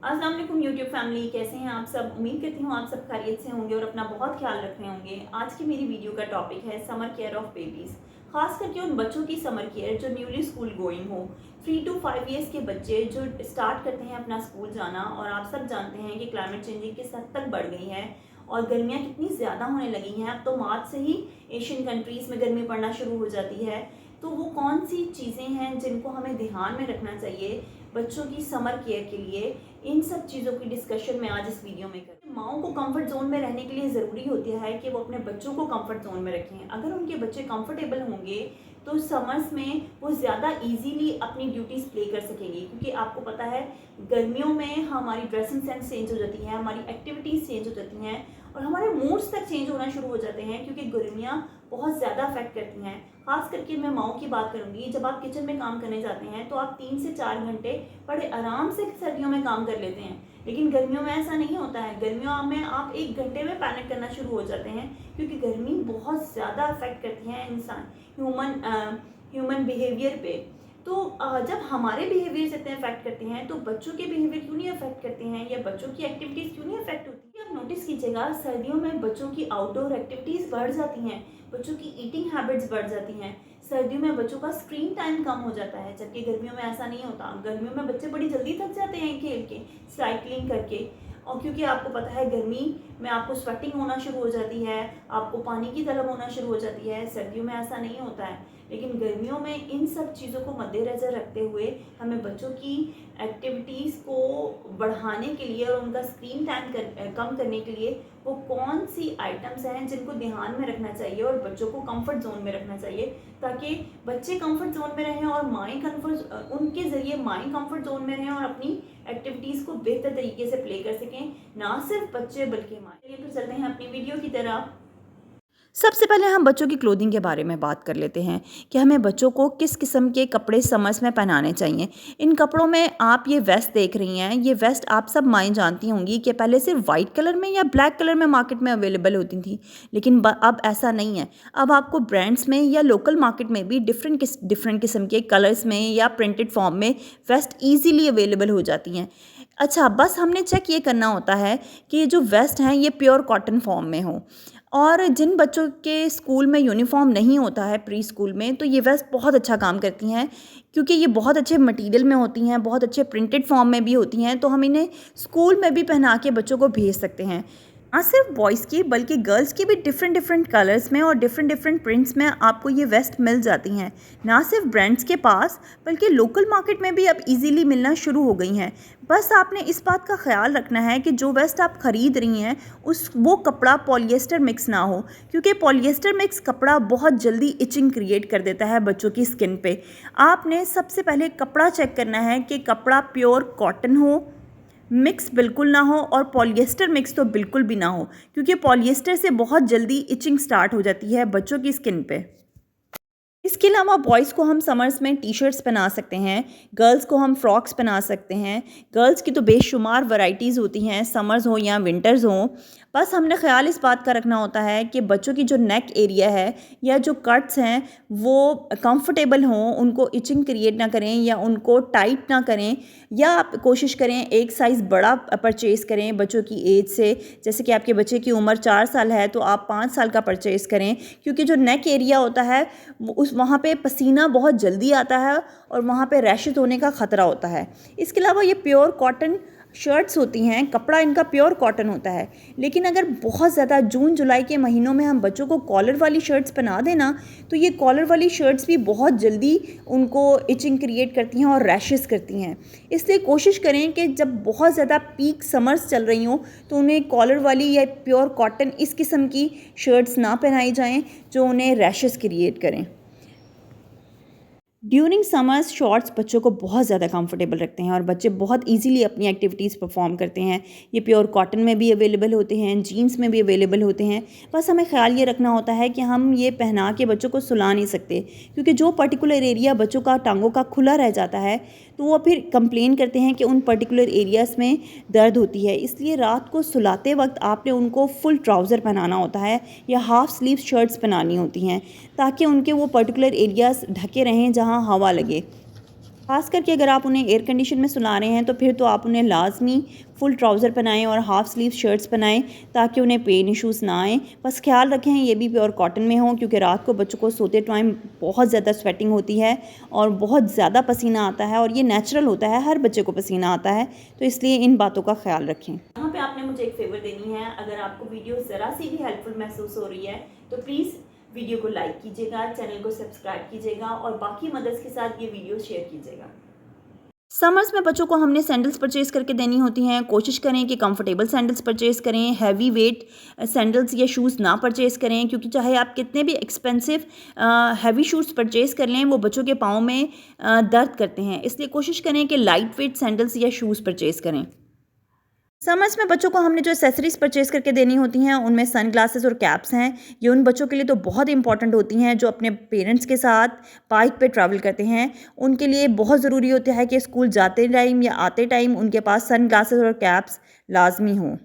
अस्सलाम वालेकुम YouTube family, कैसे हैं आप सब। उम्मीद करती हूँ आप सब खैरियत से होंगे और अपना बहुत ख्याल रख रहे होंगे। आज की मेरी वीडियो का टॉपिक है समर केयर ऑफ बेबीज़। खास करके उन बच्चों की समर केयर जो न्यूली स्कूल गोइंग हो। 3 to 5 ईयर्स के बच्चे जो स्टार्ट करते हैं अपना स्कूल जाना, और आप सब जानते हैं कि क्लाइमेट चेंजिंग किस हद तक बढ़ गई है और गर्मियाँ कितनी ज़्यादा होने लगी हैं। अब तो मार्च से ही एशियन कंट्रीज़ में गर्मी पड़ना शुरू हो जाती है। तो वो कौन सी चीज़ें हैं जिनको हमें ध्यान में रखना चाहिए बच्चों की समर केयर के लिए, इन सब चीज़ों की डिस्कशन मैं आज इस वीडियो में करूँ। माओं को कंफर्ट जोन में रहने के लिए ज़रूरी होता है कि वो अपने बच्चों को कंफर्ट जोन में रखें। अगर उनके बच्चे कंफर्टेबल होंगे तो समर्स में वो ज़्यादा इजीली अपनी ड्यूटीज़ प्ले कर सकेंगे, क्योंकि आपको पता है गर्मियों में हमारी ड्रेसिंग सेंस चेंज हो जाती है, हमारी एक्टिविटीज़ चेंज हो जाती हैं और हमारे मूड्स तक चेंज होना शुरू हो जाते हैं, क्योंकि गर्मियाँ बहुत ज़्यादा अफेक्ट करती हैं। खास करके मैं माओं की बात करूँगी, जब आप किचन में काम करने जाते हैं तो आप 3 से 4 घंटे बड़े आराम से सर्दियों में काम कर लेते हैं, लेकिन गर्मियों में ऐसा नहीं होता है। गर्मियों में आप 1 घंटे में पैनिक करना शुरू हो जाते हैं, क्योंकि गर्मी बहुत ज़्यादा अफेक्ट करती है ह्यूमन बिहेवियर पे। तो जब हमारे बिहेवियर से इतने अफेक्ट करते हैं तो बच्चों के बिहेवियर क्यों नहीं अफेक्ट करते हैं, या बच्चों की एक्टिविटीज़ क्यों नहीं अफेक्ट होती है। आप नोटिस कीजिएगा, सर्दियों में बच्चों की आउटडोर एक्टिविटीज़ बढ़ जाती हैं, बच्चों की ईटिंग हैबिट्स बढ़ जाती हैं। सर्दियों में बच्चों का स्क्रीन टाइम कम हो जाता है, जबकि गर्मियों में ऐसा नहीं होता। गर्मियों में बच्चे बड़ी जल्दी थक जाते हैं खेल के, साइकिलिंग करके, और क्योंकि आपको पता है गर्मी में आपको स्वेटिंग होना शुरू हो जाती है, आपको पानी की तलब होना शुरू हो जाती है। सर्दियों में ऐसा नहीं होता है, लेकिन गर्मियों में इन सब चीज़ों को मद्देनज़र रखते हुए हमें बच्चों की एक्टिविटीज़ को बढ़ाने के लिए और उनका स्क्रीन टाइम कम करने के लिए वो कौन सी आइटम्स हैं जिनको ध्यान में रखना चाहिए और बच्चों को कंफर्ट जोन में रखना चाहिए, ताकि बच्चे कंफर्ट जोन में रहें और उनके ज़रिए माएँ कंफर्ट जोन में रहें और अपनी एक्टिविटीज़ को बेहतर तरीके से प्ले कर सकें, ना सिर्फ बच्चे बल्कि माएँ। चलिए तो चलते हैं अपनी वीडियो की तरफ। सबसे पहले हम बच्चों की क्लोथिंग के बारे में बात कर लेते हैं कि हमें बच्चों को किस किस्म के कपड़े समर्स में पहनाने चाहिए। इन कपड़ों में आप ये वेस्ट देख रही हैं, ये वेस्ट आप सब माएँ जानती होंगी कि पहले सिर्फ वाइट कलर में या ब्लैक कलर में मार्केट में अवेलेबल होती थी, लेकिन अब ऐसा नहीं है। अब आपको ब्रांड्स में या लोकल मार्केट में भी डिफरेंट किस्म के कलर्स में या प्रिंटेड फॉर्म में वेस्ट ईजीली अवेलेबल हो जाती हैं। अच्छा, बस हमने चेक ये करना होता है कि ये जो वेस्ट हैं ये प्योर कॉटन फॉर्म में हो। और जिन बच्चों के स्कूल में यूनिफॉर्म नहीं होता है प्री स्कूल में, तो ये वेस्ट बहुत अच्छा काम करती हैं, क्योंकि ये बहुत अच्छे मटेरियल में होती हैं, बहुत अच्छे प्रिंटेड फॉर्म में भी होती हैं, तो हम इन्हें स्कूल में भी पहना के बच्चों को भेज सकते हैं। ना सिर्फ बॉयज़ की बल्कि गर्ल्स की भी डिफरेंट कलर्स में और डिफरेंट प्रिंट्स में आपको ये वेस्ट मिल जाती हैं। ना सिर्फ ब्रांड्स के पास बल्कि लोकल मार्केट में भी अब इजीली मिलना शुरू हो गई हैं। बस आपने इस बात का ख्याल रखना है कि जो वेस्ट आप ख़रीद रही हैं वो कपड़ा पॉलिएस्टर मिक्स ना हो, क्योंकि पॉलिएस्टर मिक्स कपड़ा बहुत जल्दी इचिंग क्रिएट कर देता है बच्चों की स्किन पे। आपने सबसे पहले कपड़ा चेक करना है कि कपड़ा प्योर कॉटन हो, मिक्स बिल्कुल ना हो, और पॉलिएस्टर मिक्स तो बिल्कुल भी ना हो, क्योंकि पॉलिएस्टर से बहुत जल्दी इचिंग स्टार्ट हो जाती है बच्चों की स्किन पे। इसके अलावा बॉयज़ को हम समर्स में टी शर्ट्स पहना सकते हैं, गर्ल्स को हम फ्रॉक्स पहना सकते हैं। गर्ल्स की तो बेशुमार वैरायटीज़ होती हैं, समर्स हो या विंटर्स हो। बस हमने ख्याल इस बात का रखना होता है कि बच्चों की जो नेक एरिया है या जो कट्स हैं वो कंफर्टेबल हों, उनको इचिंग क्रिएट ना करें या उनको टाइट ना करें, या आप कोशिश करें एक साइज़ बड़ा परचेज़ करें बच्चों की एज से। जैसे कि आपके बच्चे की उम्र 4 साल है तो आप 5 साल का परचेज़ करें, क्योंकि जो नेक एरिया होता है वहाँ पे पसीना बहुत जल्दी आता है और वहाँ पे रैशेस होने का ख़तरा होता है। इसके अलावा ये प्योर कॉटन शर्ट्स होती हैं, कपड़ा इनका प्योर कॉटन होता है। लेकिन अगर बहुत ज़्यादा जून जुलाई के महीनों में हम बच्चों को कॉलर वाली शर्ट्स पहना देना, तो ये कॉलर वाली शर्ट्स भी बहुत जल्दी उनको इचिंग क्रिएट करती हैं और रैशेस करती हैं। इसलिए कोशिश करें कि जब बहुत ज़्यादा पीक समर्स चल रही हों तो उन्हें कॉलर वाली या प्योर कॉटन इस किस्म की शर्ट्स ना पहनाई जाएँ जो उन्हें रैशेस क्रिएट करें। ड्यूरिंग समर्स शॉर्ट्स बच्चों को बहुत ज़्यादा कंफर्टेबल रखते हैं और बच्चे बहुत इजीली अपनी एक्टिविटीज़ परफॉर्म करते हैं। ये प्योर कॉटन में भी अवेलेबल होते हैं, जीन्स में भी अवेलेबल होते हैं। बस हमें ख्याल ये रखना होता है कि हम ये पहना के बच्चों को सुला नहीं सकते, क्योंकि जो पर्टिकुलर एरिया बच्चों का टांगों का खुला रह जाता है तो वो फिर कंप्लेन करते हैं कि उन पर्टिकुलर एरियाज़ में दर्द होती है। इसलिए रात को सुलाते वक्त आपने उनको फुल ट्राउज़र पहनाना होता है या हाफ़ स्लीव शर्ट्स पहनानी होती हैं, ताकि उनके वो पर्टिकुलर एरियाज़ ढके रहें जहाँ हवा लगे। ख़ास करके अगर आप उन्हें एयर कंडीशन में सुला रहे हैं तो फिर तो आप उन्हें लाजमी फुल ट्राउज़र पहनाएं और हाफ़ स्लीव शर्ट्स पहनाएं ताकि उन्हें पेन इश्यूज़ ना आएँ। बस ख्याल रखें ये भी प्योर कॉटन में हो, क्योंकि रात को बच्चों को सोते टाइम बहुत ज़्यादा स्वेटिंग होती है और बहुत ज़्यादा पसीना आता है, और ये नेचुरल होता है, हर बच्चे को पसीना आता है, तो इसलिए इन बातों का ख्याल रखें। यहाँ पे आपने मुझे एक फेवर देनी है। अगर आपको वीडियो ज़रा सी भी हेल्पफुल महसूस हो रही है तो प्लीज़ वीडियो को लाइक कीजिएगा, चैनल को सब्सक्राइब कीजिएगा और बाकी मदर्स के साथ ये वीडियो शेयर कीजिएगा। समर्स में बच्चों को हमने सैंडल्स परचेज़ करके देनी होती हैं। कोशिश करें कि कंफर्टेबल सैंडल्स परचेज़ करें, हैवी वेट सैंडल्स या शूज़ ना परचेज़ करें, क्योंकि चाहे आप कितने भी एक्सपेंसिव हैवी शूज़ परचेज़ कर लें, वो बच्चों के पाँव में दर्द करते हैं। इसलिए कोशिश करें कि लाइट वेट सैंडल्स या शूज़ परचेज़ करें। समर्स में बच्चों को हमने जो एसेसरीज़ परचेज़ करके देनी होती हैं उनमें सन ग्लासेस और कैप्स हैं। ये उन बच्चों के लिए तो बहुत इंपॉर्टेंट होती हैं जो अपने पेरेंट्स के साथ बाइक पे ट्रैवल करते हैं। उनके लिए बहुत ज़रूरी होता है कि स्कूल जाते टाइम या आते टाइम उनके पास सन ग्लासेस और कैप्स लाजमी हों।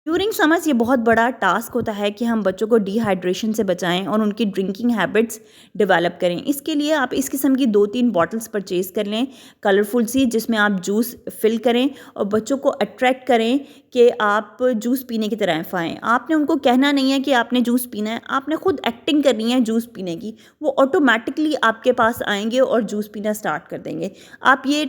ड्यूरिंग समर्स ये बहुत बड़ा टास्क होता है कि हम बच्चों को डिहाइड्रेशन से बचाएं और उनकी ड्रिंकिंग हैबिट्स डेवलप करें। इसके लिए आप इस किस्म की 2-3 बॉटल्स परचेज़ कर लें, कलरफुल सी, जिसमें आप जूस फिल करें और बच्चों को अट्रैक्ट करें कि आप जूस पीने की तरफ आएँ। आपने उनको कहना नहीं है कि आपने जूस पीना है, आपने खुद एक्टिंग करनी है जूस पीने की। वो ऑटोमेटिकली आपके पास आएंगे और जूस पीना स्टार्ट कर देंगे। आप ये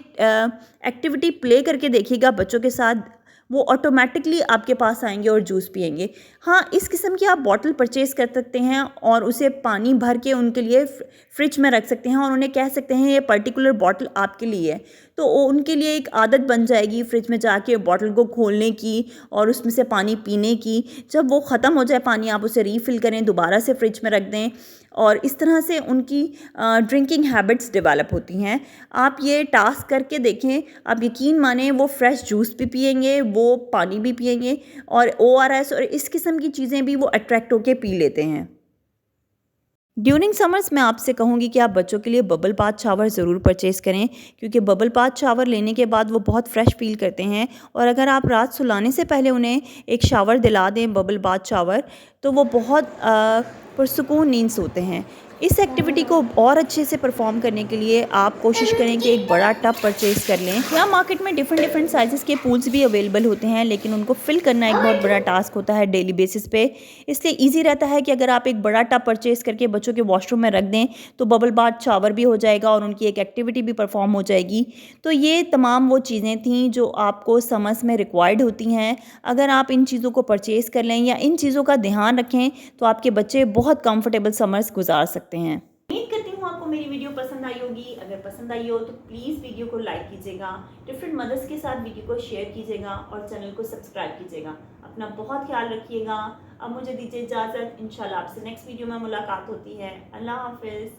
एक्टिविटी प्ले करके देखिएगा बच्चों के साथ, वो ऑटोमेटिकली आपके पास आएंगे और जूस पिएंगे। हाँ, इस किस्म की आप बॉटल परचेज़ कर सकते हैं और उसे पानी भर के उनके लिए फ्रिज में रख सकते हैं और उन्हें कह सकते हैं ये पर्टिकुलर बॉटल आपके लिए है। तो उनके लिए एक आदत बन जाएगी फ्रिज में जाके बॉटल को खोलने की और उसमें से पानी पीने की। जब वो ख़त्म हो जाए पानी, आप उसे रीफ़िल करें, दोबारा से फ्रिज में रख दें और इस तरह से उनकी ड्रिंकिंग हैबिट्स डेवलप होती हैं। आप ये टास्क करके देखें, आप यकीन मानें वो फ्रेश जूस भी पिएंगे, वो पानी भी पिएंगे और ORS और इस किस्म की चीज़ें भी वो अट्रैक्ट होके पी लेते हैं। ड्यूरिंग समर्स मैं आपसे कहूँगी कि आप बच्चों के लिए बबल बाथ शावर ज़रूर परचेज़ करें, क्योंकि बबल बाथ शावर लेने के बाद वो बहुत फ्रेश फ़ील करते हैं। और अगर आप रात सुलाने से पहले उन्हें एक शावर दिला दें, बबल बाथ शावर, तो वो बहुत पुरसुकून नींद सोते हैं। इस एक्टिविटी को और अच्छे से परफॉर्म करने के लिए आप कोशिश करें कि एक बड़ा टब परचेज़ कर लें। यहाँ मार्केट में डिफरेंट साइज़ेस के पूल्स भी अवेलेबल होते हैं, लेकिन उनको फिल करना एक बहुत बड़ा टास्क होता है डेली बेसिस पे। इसलिए ईज़ी रहता है कि अगर आप एक बड़ा टब परचेज़ करके बच्चों के वॉशरूम में रख दें तो बबल बाथ शावर भी हो जाएगा और उनकी एक एक्टिविटी भी परफॉर्म हो जाएगी। तो ये तमाम वो चीज़ें थीं जो आपको समर्स में रिक्वायर्ड होती हैं। अगर आप इन चीज़ों को परचेज़ कर लें या इन चीज़ों का ध्यान रखें तो आपके बच्चे बहुत कंफर्टेबल समर्स गुजार सकते हैं। उम्मीद करती हूँ आपको मेरी वीडियो पसंद आई होगी। अगर पसंद आई हो तो प्लीज़ वीडियो को लाइक कीजिएगा, डिफरेंट मदर्स के साथ वीडियो को शेयर कीजिएगा और चैनल को सब्सक्राइब कीजिएगा। अपना बहुत ख्याल रखिएगा। अब मुझे दीजिए इजाज़त। इंशाल्लाह आपसे नेक्स्ट वीडियो में मुलाकात होती है। अल्लाह हाफिज़।